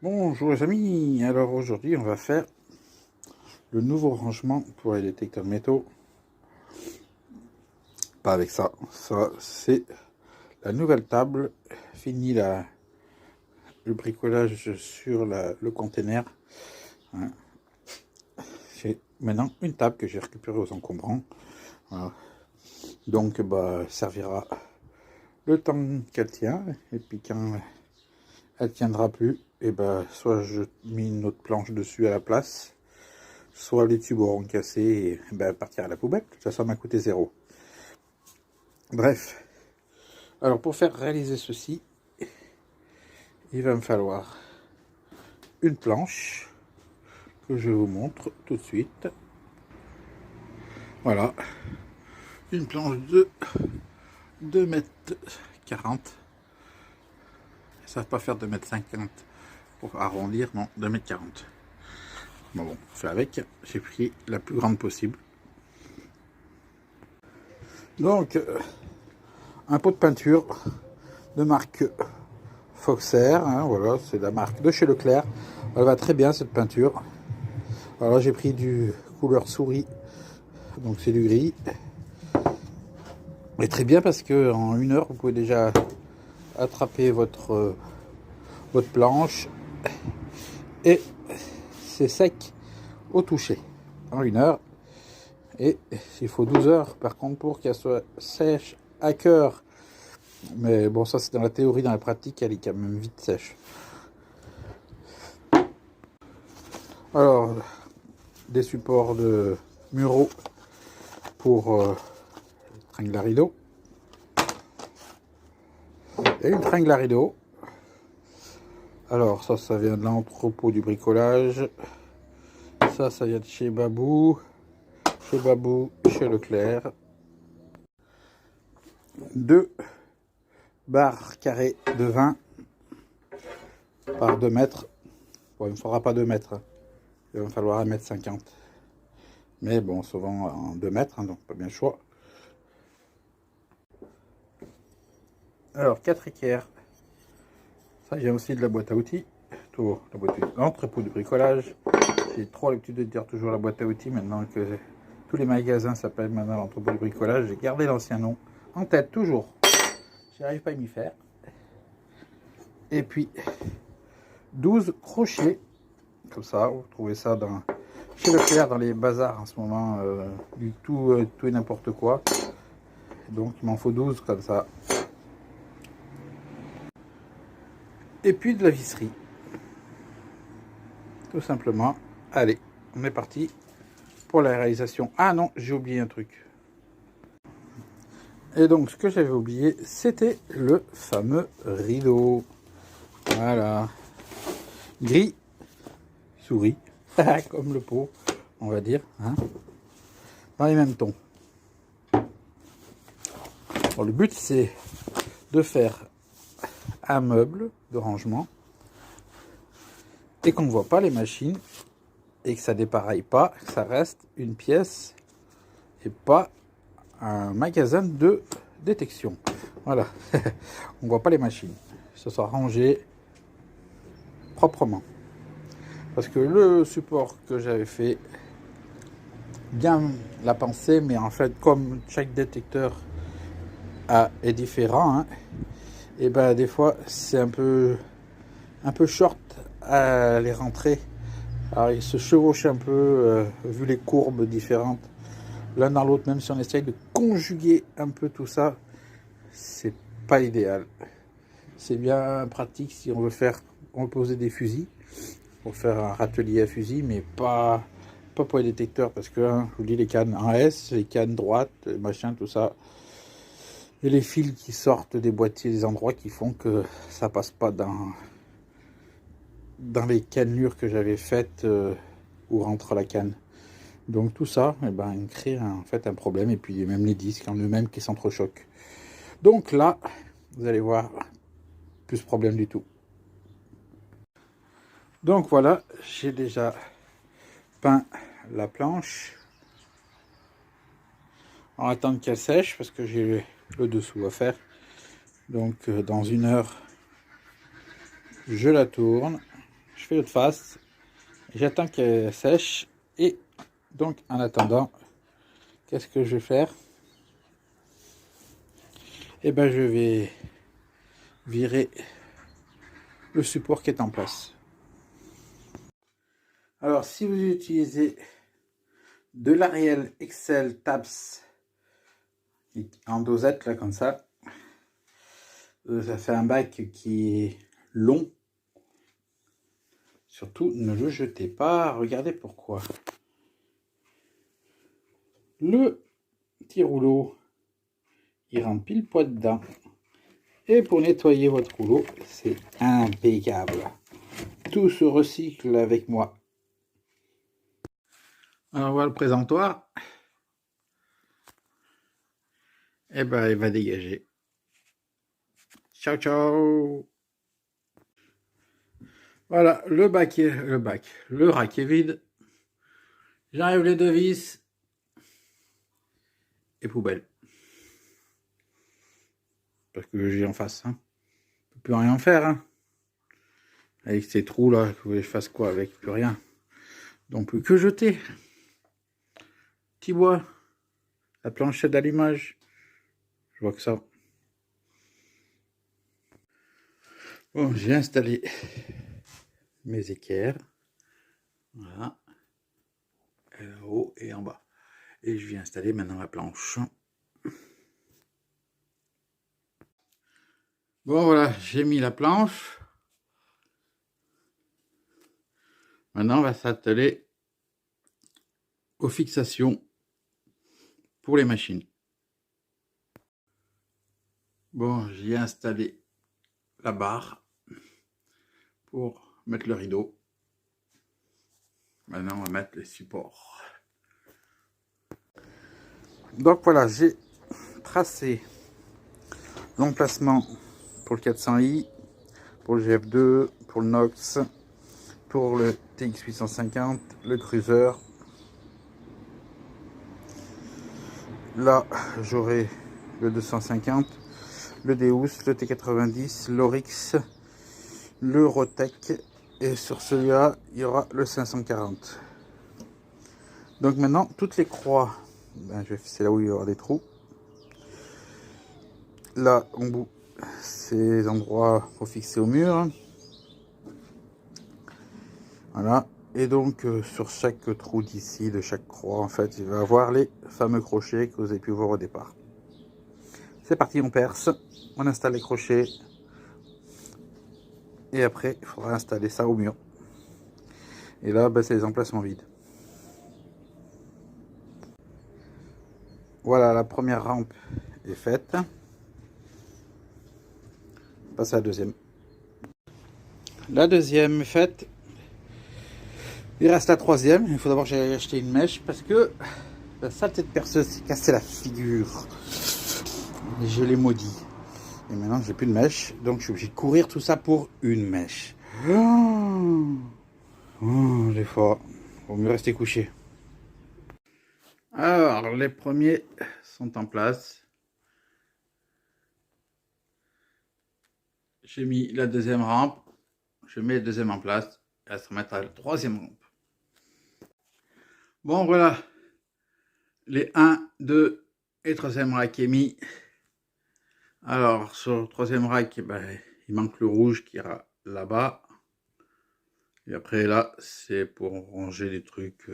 Bonjour les amis, alors aujourd'hui on va faire le nouveau rangement pour les détecteurs de métaux. Pas avec ça, ça c'est la nouvelle table, fini le bricolage sur le container. Hein. J'ai maintenant une table que j'ai récupérée aux encombrants. Voilà. Donc servira le temps qu'elle tient, et puis quand elle tiendra plus, et soit je mets une autre planche dessus à la place, soit les tubes auront cassé et partir à la poubelle. Ça m'a coûté zéro. Bref, alors pour faire réaliser ceci, il va me falloir une planche que je vous montre tout de suite. Voilà, une planche de 2,40 m. Ça ne va pas faire 2,50 m pour arrondir, non, 2,40 m. Bon, on fait avec, j'ai pris la plus grande possible. Donc, un pot de peinture de marque Foxer, hein, voilà, c'est la marque de chez Leclerc. Elle va très bien cette peinture. Alors j'ai pris du couleur souris, donc c'est du gris. Et très bien parce que en 1 heure vous pouvez déjà attraper votre planche et c'est sec au toucher en 1 heure. Et il faut 12 heures par contre pour qu'elle soit sèche à cœur. Mais bon, ça c'est dans la théorie, dans la pratique elle est quand même vite sèche. Alors, des supports de Muro pour tringle à rideau. Et une tringle à rideau. Alors ça vient de l'entrepôt du bricolage. Ça vient de chez Babou. Chez Leclerc. 2 barres carrées de 20 par 2 mètres. Bon, il ne me faudra pas 2 mètres. Hein. Il va me falloir 1,50 m. Mais bon, souvent en 2 mètres, hein, donc pas bien le choix. Alors, 4 équerres. Ça vient aussi de la boîte à outils. L'entrepôt du bricolage. J'ai trop l'habitude de dire toujours la boîte à outils maintenant que tous les magasins s'appellent maintenant l'entrepôt du bricolage. J'ai gardé l'ancien nom en tête toujours. J'arrive pas à m'y faire. Et puis 12 crochets. Comme ça, vous trouvez ça chez Leclerc dans les bazars en ce moment. Du tout et n'importe quoi. Donc il m'en faut 12 comme ça. Et puis de la visserie. Tout simplement. Allez, on est parti pour la réalisation. Ah non, j'ai oublié un truc. Et donc, ce que j'avais oublié, c'était le fameux rideau. Voilà. Gris, souris, comme le pot, on va dire. Hein, dans les mêmes tons. Bon, le but, c'est de faire un meuble de rangement et qu'on ne voit pas les machines et que ça dépareille pas, que ça reste une pièce et pas un magasin de détection. Voilà, on ne voit pas les machines. Ça soit rangé proprement. Parce que le support que j'avais fait, bien la pensée, mais en fait, comme chaque détecteur est différent, hein, et des fois, c'est un peu short à les rentrer. Alors, il se chevauche un peu, vu les courbes différentes l'un dans l'autre, même si on essaye de conjuguer un peu tout ça, c'est pas idéal. C'est bien pratique si on veut poser des fusils, pour faire un râtelier à fusil, mais pas pour les détecteurs, parce que hein, je vous dis, les cannes en S, les cannes droites, machin, tout ça, et les fils qui sortent des boîtiers, des endroits qui font que ça passe pas dans les cannelures que j'avais faites où rentre la canne. Donc tout ça, il crée en fait un problème, et puis même les disques en eux-mêmes qui s'entrechoquent. Donc là, vous allez voir, plus de problème du tout. Donc voilà, j'ai déjà peint la planche en attendant qu'elle sèche parce que j'ai le dessous à faire. Donc dans 1 heure, je la tourne, fais l'autre face, j'attends qu'elle sèche, et donc en attendant, qu'est-ce que je vais faire? Eh ben je vais virer le support qui est en place. Alors si vous utilisez de l'Arial Excel Tabs en dosette là comme ça fait un bac qui est long. Surtout ne le jetez pas, regardez pourquoi. Le petit rouleau, il rentre pile poil dedans. Et pour nettoyer votre rouleau, c'est impeccable. Tout se recycle avec moi. Alors voilà le présentoir. Et ben il va dégager. Ciao ciao. Voilà, le rack est vide. J'enlève les deux vis. Et poubelle. Parce que j'ai en face. Hein. Je peux plus rien faire. Hein. Avec ces trous là, vous voulez que je fasse quoi avec? Plus rien. Donc plus que jeter. Petit bois. La planchette d'allumage. Je vois que ça. Bon, j'ai installé mes équerres. Voilà. Là-haut et en bas. Et je vais installer maintenant la planche. Bon voilà, j'ai mis la planche. Maintenant on va s'atteler aux fixations pour les machines. Bon, j'ai installé la barre pour mettre le rideau. Maintenant on va mettre les supports. Donc voilà, j'ai tracé l'emplacement pour le 400i, pour le GF2, pour le Nox, pour le TX850, le Cruiser. Là, j'aurai le 250, le Deus, le T90, l'Oryx, le Rotec, et sur celui-là, il y aura le 540. Donc maintenant, toutes les croix, ben, c'est là où il y aura des trous. Là, en bout, c'est les endroits pour fixer au mur. Voilà. Et donc, sur chaque trou d'ici, de chaque croix, en fait, il va y avoir les fameux crochets que vous avez pu voir au départ. C'est parti, on perce, on installe les crochets. Et après, il faudra installer ça au mur. Et là, ben, c'est les emplacements vides. Voilà, la première rampe est faite. Passe à la deuxième. La deuxième est faite. Il reste la troisième. Il faut d'abord que j'aille acheter une mèche parce que la saleté de perceuse s'est cassé la figure. Et je l'ai maudit. Et maintenant, j'ai plus de mèche. Donc, je suis obligé de courir tout ça pour une mèche. Oh, j'ai froid. Vaut mieux rester couché. Alors, les premiers sont en place. J'ai mis la deuxième rampe. Je mets le deuxième en place. Et elle se remettre à la troisième rampe. Bon, voilà. Les 1, 2 et troisième rack est mis. Alors, sur le troisième rack, ben, il manque le rouge qui ira là-bas. Et après, là, c'est pour ranger des trucs,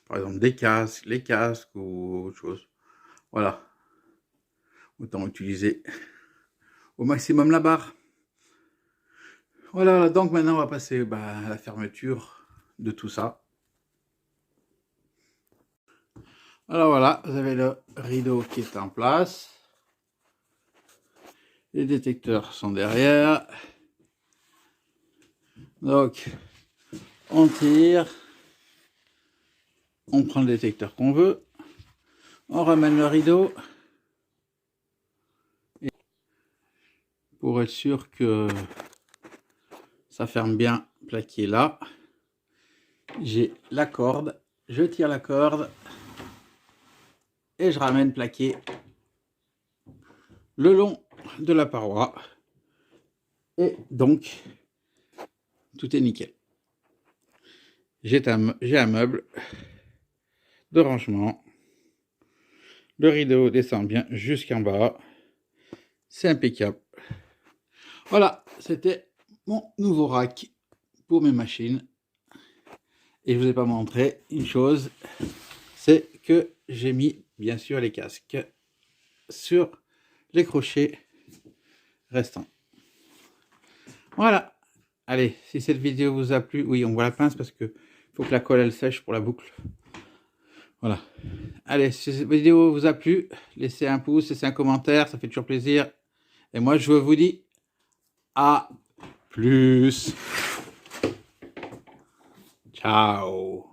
par exemple des casques, les casques ou autre chose. Voilà. Autant utiliser au maximum la barre. Voilà, donc maintenant, on va passer à la fermeture de tout ça. Alors voilà, vous avez le rideau qui est en place. Les détecteurs sont derrière. Donc, on tire. On prend le détecteur qu'on veut. On ramène le rideau. Pour être sûr que ça ferme bien plaqué là. J'ai la corde. Je tire la corde. Et je ramène plaqué le long de la paroi. Et donc, tout est nickel. J'ai un meuble de rangement. Le rideau descend bien jusqu'en bas. C'est impeccable. Voilà, c'était mon nouveau rack pour mes machines. Et je ne vous ai pas montré une chose, c'est que j'ai mis bien sûr les casques sur les crochets restants. Voilà. Allez, si cette vidéo vous a plu, oui, on voit la pince parce que faut que la colle elle sèche pour la boucle. Voilà. Allez, si cette vidéo vous a plu, laissez un pouce, laissez un commentaire, ça fait toujours plaisir. Et moi, je vous dis à plus. Ciao.